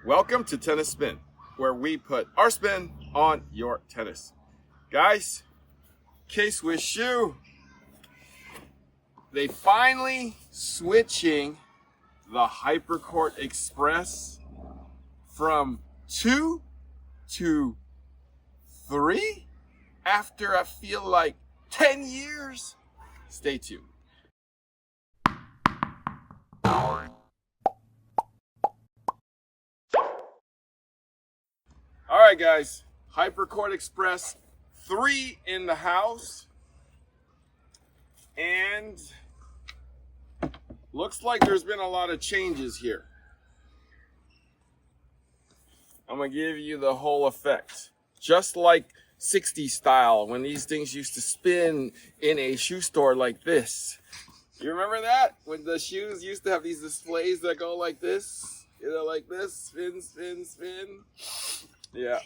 Welcome to Tennis Spin, where we put our spin on your tennis. Guys, K-Swiss shoe. They finally switching the Hypercourt Express from 2 to 3 after I feel like 10 years. Stay tuned. All right, guys, Hypercourt Express 3 in the house, and looks like there's been a lot of changes here. I'm gonna give you the whole effect, just like 60s style when these things used to spin in a shoe store like this. You remember that? When the shoes used to have these displays that go like this, like this, spin, spin, spin. Yeah.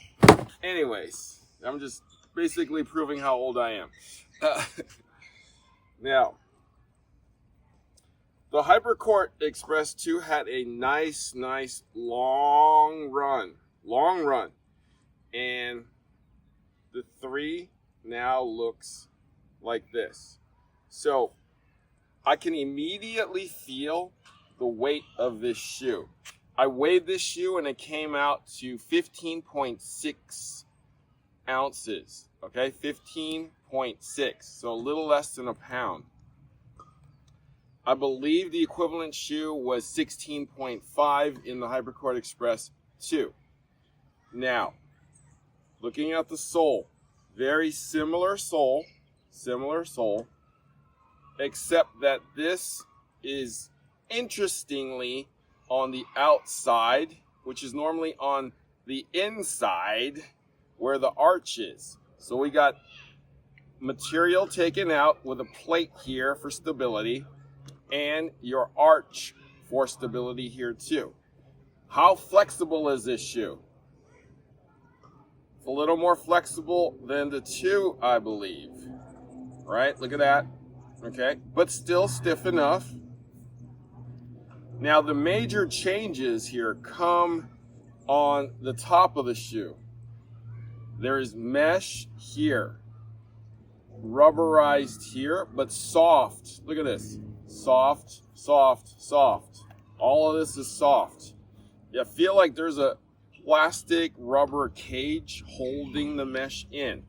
Anyways, I'm just basically proving how old I am. Now, the Hypercourt Express 2 had a nice long run. And the 3 now looks like this. So I can immediately feel the weight of this shoe. I weighed this shoe and it came out to 15.6 ounces. Okay, 15.6, so a little less than a pound. I believe the equivalent shoe was 16.5 in the Hypercourt Express 2. Now, looking at the sole, very similar sole, except that this is interestingly on the outside, which is normally on the inside where the arch is. So we got material taken out with a plate here for stability and your arch for stability here too. How flexible is this shoe? It's a little more flexible than the 2, I believe. Right? Look at that. Okay, but still stiff enough. Now the major changes here come on the top of the shoe. There is mesh here, rubberized here, but soft. Look at this, soft. All of this is soft. I feel like there's a plastic rubber cage holding the mesh in.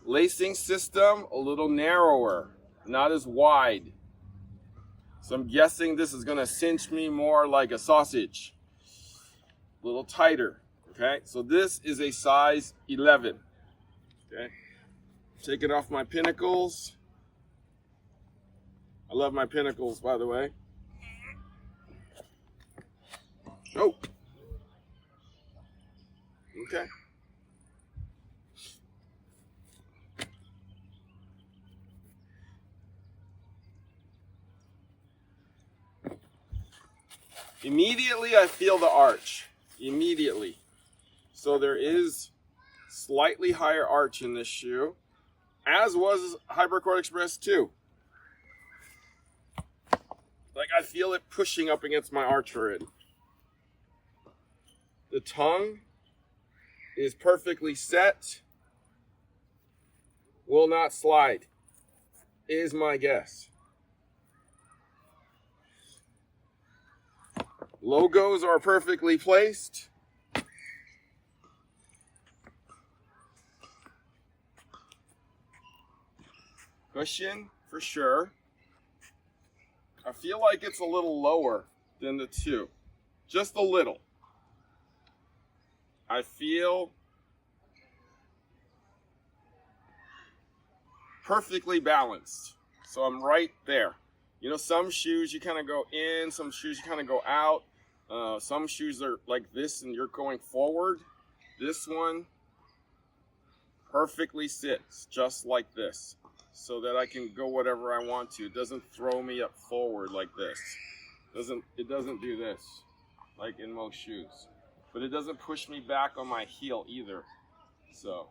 Lacing system, a little narrower, not as wide. So I'm guessing this is gonna cinch me more like a sausage. A little tighter, okay? So this is a size 11, okay? Taking off my pinnacles. I love my pinnacles, by the way. Oh. Okay. Immediately I feel the arch, immediately. So there is slightly higher arch in this shoe, as was Hypercourt Express 2. Like I feel it pushing up against my arch already. The tongue is perfectly set, will not slide, is my guess. Logos are perfectly placed. Cushion for sure. I feel like it's a little lower than the 2. Just a little. I feel perfectly balanced. So I'm right there. You know, some shoes you kind of go in, some shoes you kind of go out. Some shoes are like this and you're going forward. This one perfectly sits just like this so that I can go whatever I want to. It doesn't throw me up forward like this. It doesn't do this like in most shoes. But it doesn't push me back on my heel either. So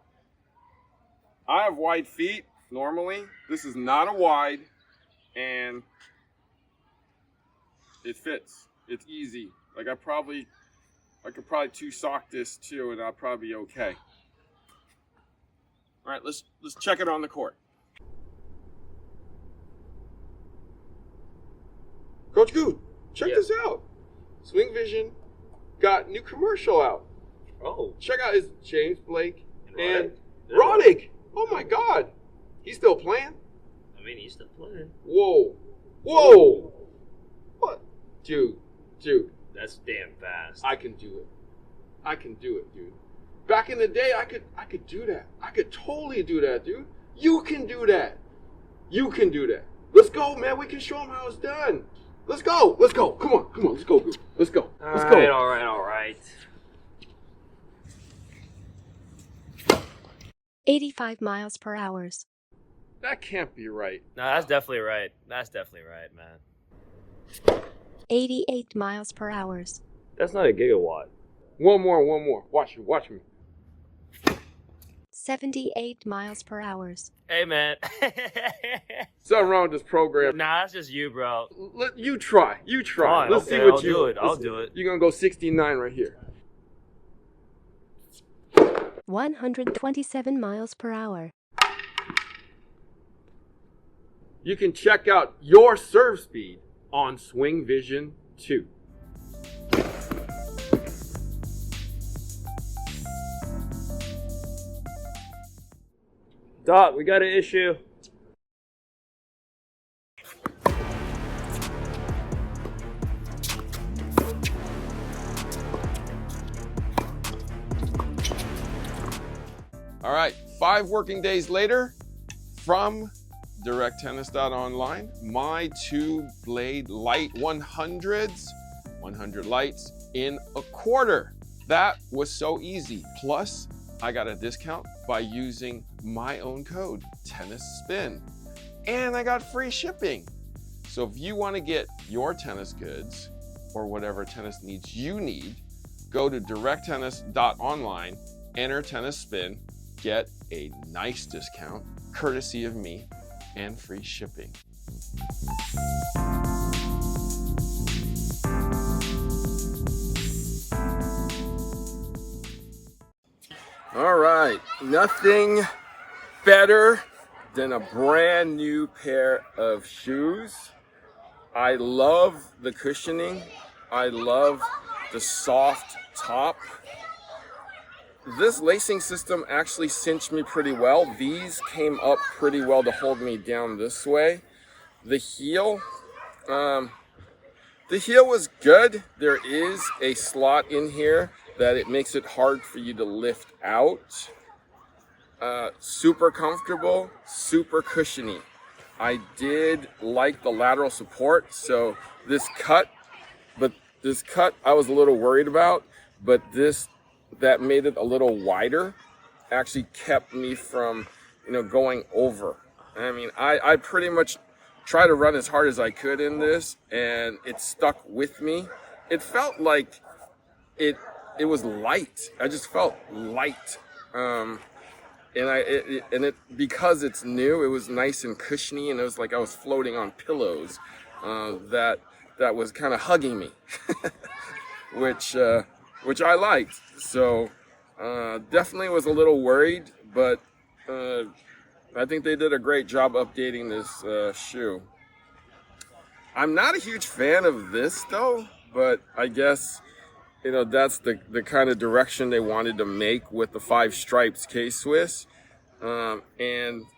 I have wide feet normally. This is not a wide, and it fits. It's easy. Like I could probably two sock this too, and I'll probably be okay. All right, let's check it on the court. Coach Good, check this out. SwingVision got new commercial out. Oh. Check out, it's James Blake and Roddick. Oh my God. He's still playing? I mean, he's still playing. Whoa. Whoa. What? Dude. That's damn fast. I can do it, dude. Back in the day, I could do that. I could totally do that, dude. You can do that. Let's go, man. We can show them how it's done. Let's go. Come on. Let's go, dude. Let's go. All right. 85 miles per hour. That can't be right. No, that's definitely right. Man. 88 miles per hour. That's not a gigawatt. One more. Watch me. 78 miles per hour. Hey, man. Something wrong with this program. Nah, that's just you, bro. You try. Fine, Let's okay, see what I'll do it. I'll do it. You're going to go 69 right here. 127 miles per hour. You can check out your serve speed on SwingVision 2. Doc, we got an issue. All right, 5 working days later, from directtennis.online, my 2-blade light 100s, 100 lights in a quarter. That was so easy. Plus, I got a discount by using my own code, TennisSpin. And I got free shipping. So if you want to get your tennis goods or whatever tennis needs you need, go to directtennis.online, enter TennisSpin, get a nice discount, courtesy of me, and free shipping. All right, nothing better than a brand new pair of shoes. I love the cushioning. I love the soft top. This lacing system actually cinched me pretty well. These came up pretty well to hold me down this way. The heel was good. There is a slot in here that it makes it hard for you to lift out. Super comfortable, super cushiony. I did like the lateral support, so this cut I was a little worried about, but that made it a little wider actually kept me from, going over. I mean, I pretty much tried to run as hard as I could in this, and it stuck with me. It felt like it was light. I just felt light. Because it's new, it was nice and cushiony, and it was like I was floating on pillows that was kind of hugging me, which I liked. So definitely was a little worried, but I think they did a great job updating this shoe. I'm not a huge fan of this though, but I guess that's the kind of direction they wanted to make with the 5 stripes K-Swiss. And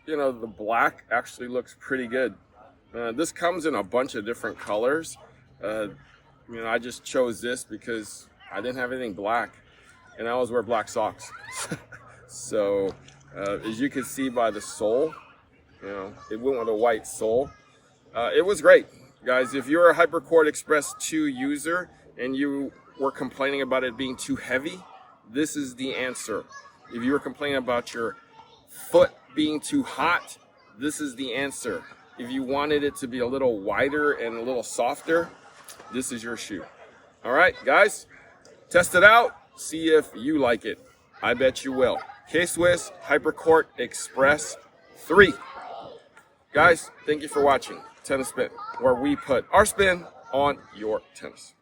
the black actually looks pretty good. This comes in a bunch of different colors. I just chose this because I didn't have anything black, and I always wear black socks. So as you can see by the sole, it went with a white sole. It was great, guys. If you're a Hypercourt Express 2 user and you were complaining about it being too heavy, this is the answer. If you were complaining about your foot being too hot, this is the answer. If you wanted it to be a little wider and a little softer, this is your shoe. All right, guys, test it out. See if you like it. I bet you will. K-Swiss Hypercourt Express 3. Guys, thank you for watching Tennis Spin, where we put our spin on your tennis.